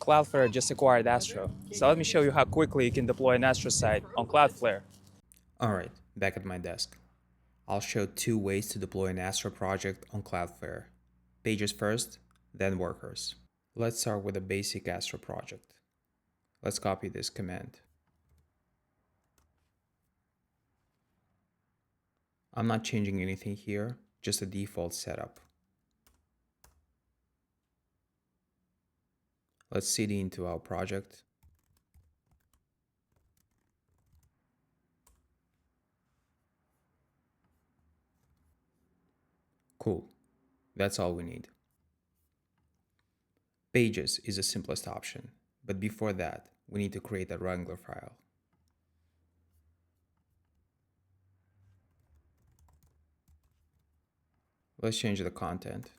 Cloudflare just acquired Astro, so let me show you how quickly you can deploy an Astro site on Cloudflare. Alright, back at my desk. I'll show two ways to deploy an Astro project on Cloudflare. Pages first, then workers. Let's start with a basic Astro project. Let's copy this command. I'm not changing anything here, just a default setup. Let's cd into our project. Cool, that's all we need. Pages is the simplest option, but before that, we need to create a Wrangler file. Let's change the content.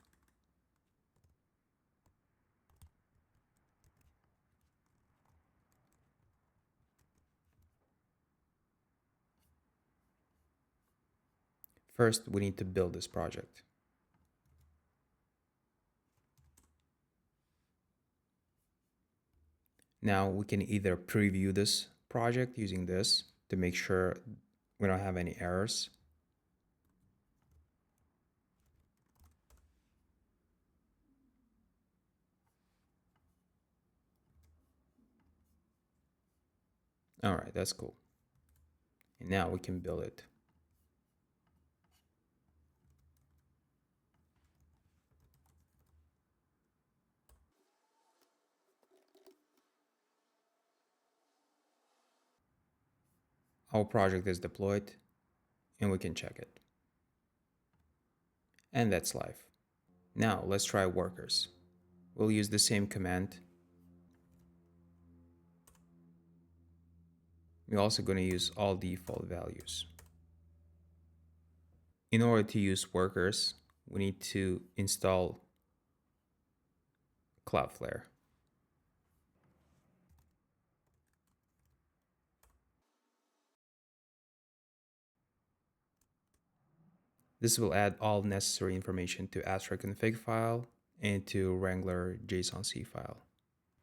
First, we need to build this project. Now we can either preview this project using this to make sure we don't have any errors. All right, that's cool. And now we can build it. Our project is deployed and we can check it. And that's live. Now let's try workers. We'll use the same command. We're also going to use all default values. In order to use workers, we need to install Cloudflare. This will add all necessary information to Astro config file and to Wrangler JSON-C file.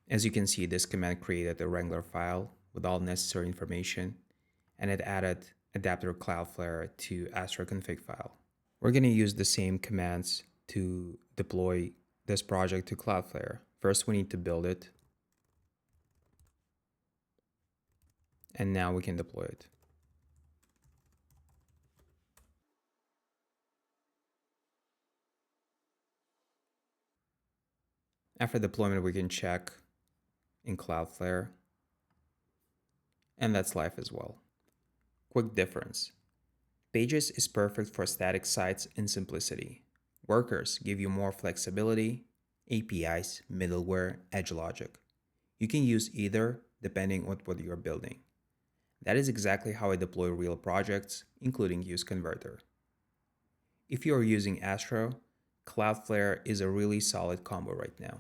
As you can see, this command created a Wrangler file with all necessary information, and it added adapter Cloudflare to Astro config file. We're going to use the same commands to deploy this project to Cloudflare. First, we need to build it, and now we can deploy it. After deployment, we can check in Cloudflare, and that's live as well. Quick difference. Pages is perfect for static sites and simplicity. Workers give you more flexibility, APIs, middleware, edge logic. You can use either depending on what you're building. That is exactly how I deploy real projects, including UseConverter. If you are using Astro, Cloudflare is a really solid combo right now.